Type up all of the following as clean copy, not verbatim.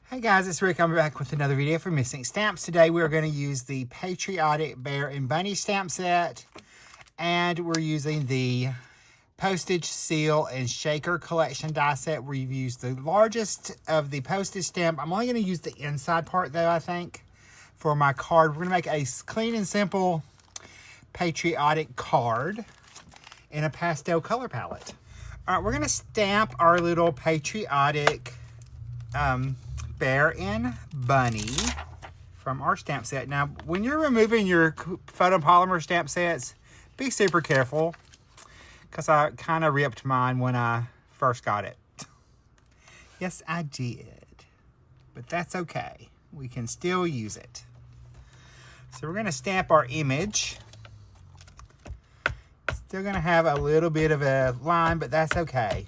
Hey guys, it's Rick. I'm back with another video for Missing Stamps. Today we're going to use the Patriotic Bear and Bunny stamp set, and we're using the Postage Seal and Shaker collection die set. We've used the largest of the Postage stamp. I'm only going to use the inside part though, I think, for my card. We're going to make a clean and simple Patriotic card in a pastel color palette. All right, we're going to stamp our little Patriotic Bear and Bunny from our stamp set. Now, when you're removing your photopolymer stamp sets, be super careful, because I kind of ripped mine when I first got it. Yes, I did, but that's okay. We can still use it. So we're going to stamp our image. Still going to have a little bit of a line, but that's okay.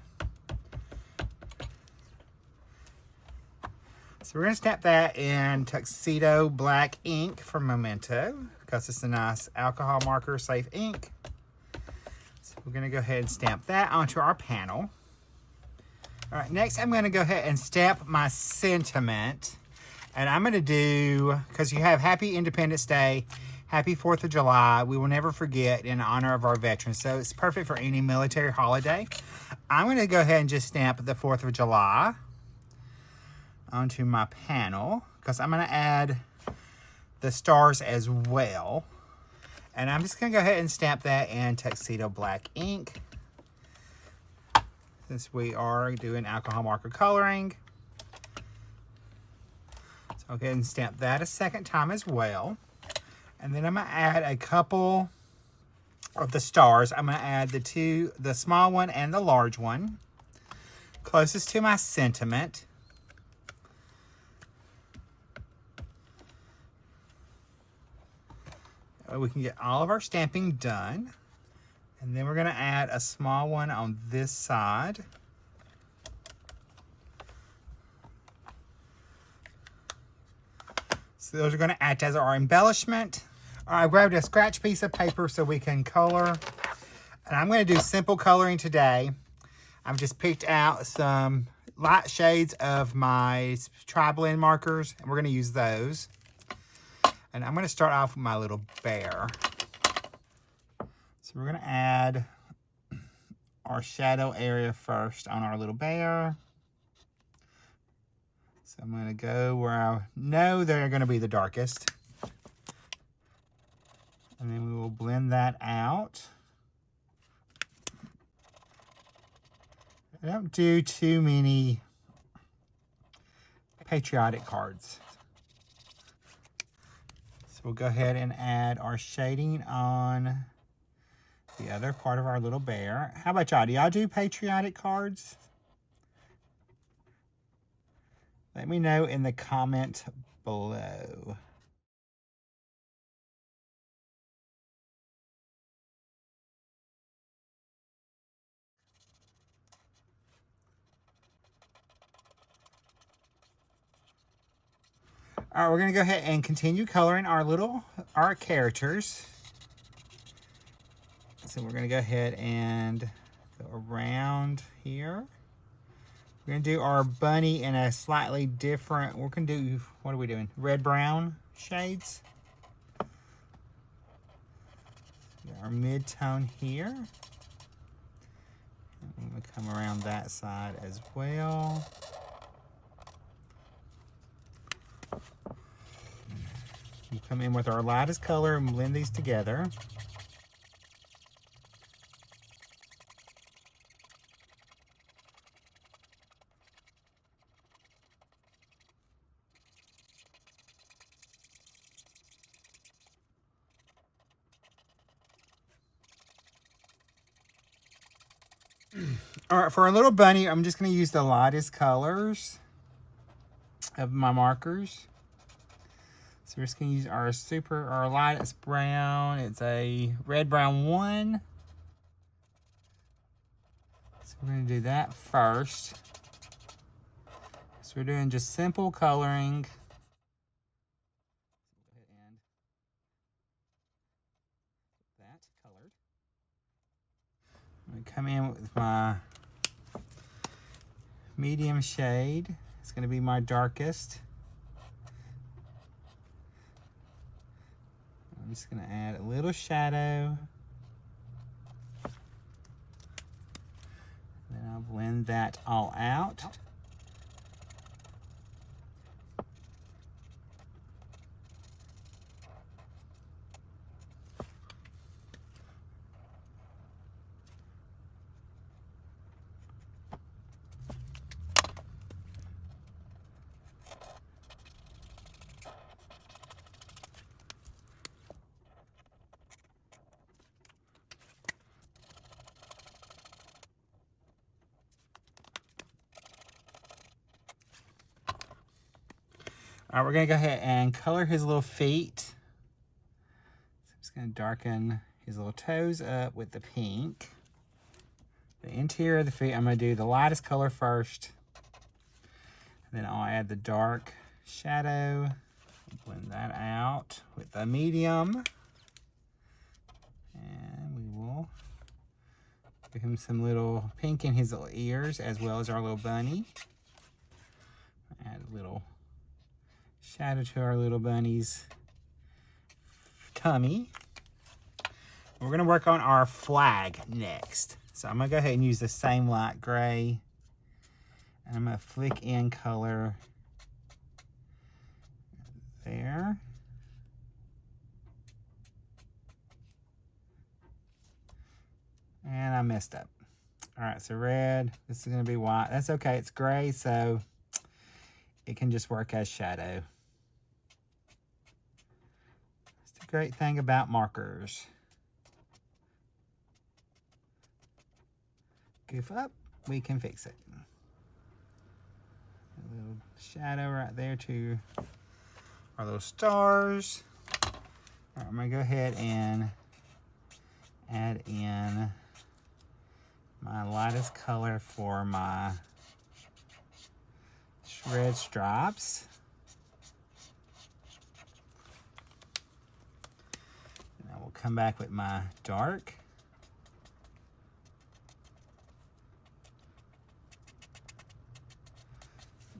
So we're going to stamp that in Tuxedo Black ink from Memento, because it's a nice alcohol marker safe ink. So we're going to go ahead and stamp that onto our panel. All right, next I'm going to go ahead and stamp my sentiment. And I'm going to do, because you have Happy Independence Day, Happy 4th of July, we will never forget, in honor of our veterans. So it's perfect for any military holiday. I'm going to go ahead and just stamp the 4th of July onto my panel, because I'm going to add the stars as well. And I'm just going to go ahead and stamp that in Tuxedo Black ink, since we are doing alcohol marker coloring. So I'll go ahead and stamp that a second time as well. And then I'm going to add a couple of the stars. I'm going to add the small one and the large one, closest to my sentiment. We can get all of our stamping done. And then we're going to add a small one on this side. So those are going to act as our embellishment. I grabbed a scratch piece of paper so we can color. And I'm going to do simple coloring today. I've just picked out some light shades of my tri-blend markers, and we're going to use those. And I'm going to start off with my little bear. So we're going to add our shadow area first on our little bear. So I'm going to go where I know they're going to be the darkest. And then we will blend that out. I don't do too many patriotic cards. We'll go ahead and add our shading on the other part of our little bear. How about y'all? Do y'all do patriotic cards? Let me know in the comment below. All right, we're gonna go ahead and continue coloring our characters. So we're gonna go ahead and go around here. We're gonna do our bunny in a slightly different, we're gonna do, what are we doing? Red-brown shades. Our mid-tone here. And I'm gonna come around that side as well. We'll come in with our lightest color and blend these together. All right, for our little bunny, I'm just going to use the lightest colors of my markers. So we're just going to use our lightest brown. It's a red-brown 1. So we're going to do that first. So we're doing just simple coloring. And that colored. I'm going to come in with my medium shade It's going to be my darkest. I'm just going to add a little shadow. Then I'll blend that all out. All right, we're gonna go ahead and color his little feet. So I'm just gonna darken his little toes up with the pink. The interior of the feet, I'm gonna do the lightest color first. Then I'll add the dark shadow. Blend that out with the medium. And we will give him some little pink in his little ears as well as our little bunny. Add a little shadow to our little bunny's tummy. We're gonna work on our flag next. So I'm gonna go ahead and use the same light gray. And I'm gonna flick in color there. And I messed up. All right, so red, this is gonna be white. That's okay, it's gray, so it can just work as shadow. That's the great thing about markers. Goof up, we can fix it. A little shadow right there to our little stars. All right, I'm gonna go ahead and add in my lightest color for my red stripes. And I will come back with my dark.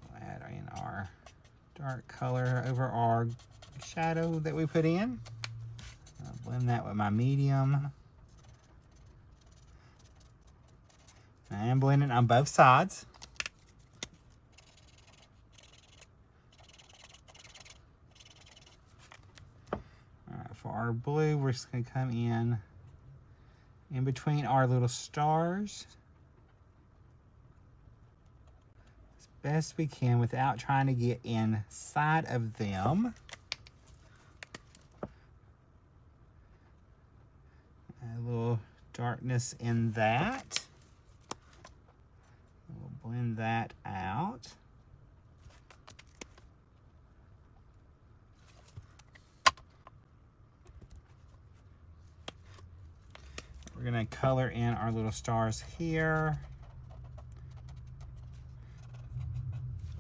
We'll add in our dark color over our shadow that we put in. I'll blend that with my medium. I am blending on both sides. For our blue, we're just going to come in between our little stars as best we can without trying to get inside of them. A little darkness in that. We'll blend that out. We're gonna color in our little stars here.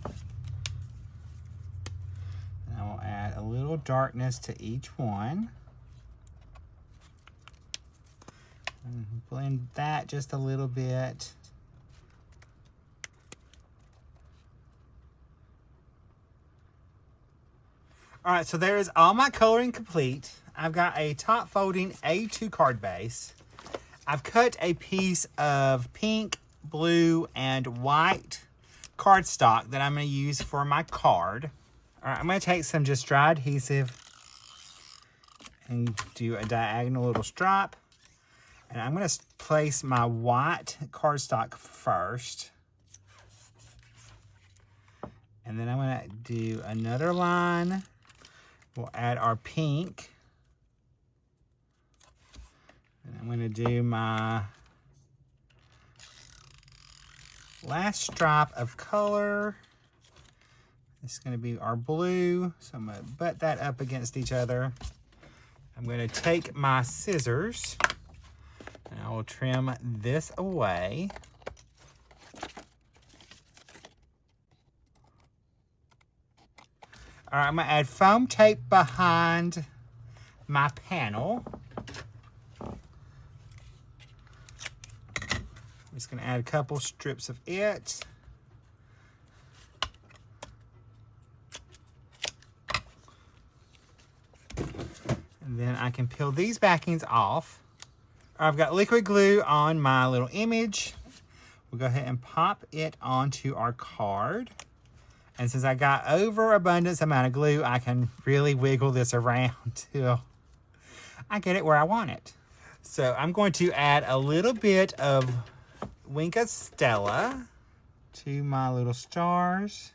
And I will add a little darkness to each one. And blend that just a little bit. All right, so there is all my coloring complete. I've got a top folding A2 card base. I've cut a piece of pink, blue, and white cardstock that I'm going to use for my card. All right, I'm going to take some just dry adhesive and do a diagonal little stripe. And I'm going to place my white cardstock first. And then I'm going to do another line. We'll add our pink. And I'm going to do my last stripe of color. This is going to be our blue. So I'm going to butt that up against each other. I'm going to take my scissors and I will trim this away. All right, I'm going to add foam tape behind my panel. I'm just going to add a couple strips of it. And then I can peel these backings off. I've got liquid glue on my little image. We'll go ahead and pop it onto our card. And since I got overabundance amount of glue, I can really wiggle this around till I get it where I want it. So I'm going to add a little bit of Winka Stella to my little stars.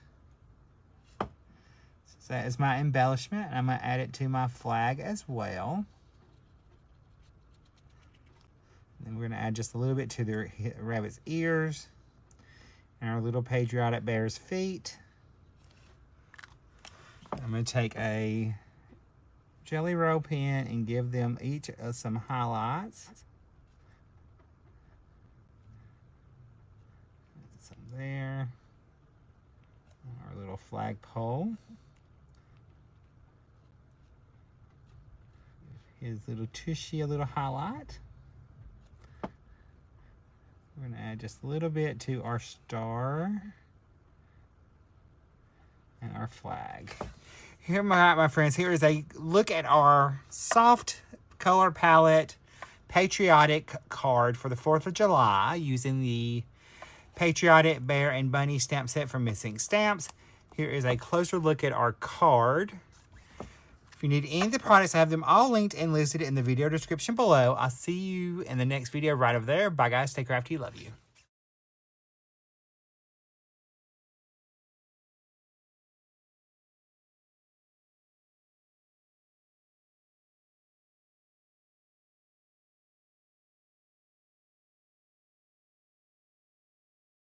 So that is my embellishment. I'm going to add it to my flag as well. Then we're going to add just a little bit to the rabbit's ears and our little patriotic bear's feet. I'm going to take a Jelly Roll pen and give them each some highlights. Some there. Our little flagpole. His little tushy, a little highlight. We're going to add just a little bit to our star and our flag. Here, my friends, here is a look at our soft color palette Patriotic card for the 4th of July using the Patriotic Bear and Bunny stamp set from Missing Stamps. Here is a closer look at our card. If you need any of the products, I have them all linked and listed in the video description below. I'll see you in the next video right over there. Bye, guys. Stay crafty. Love you.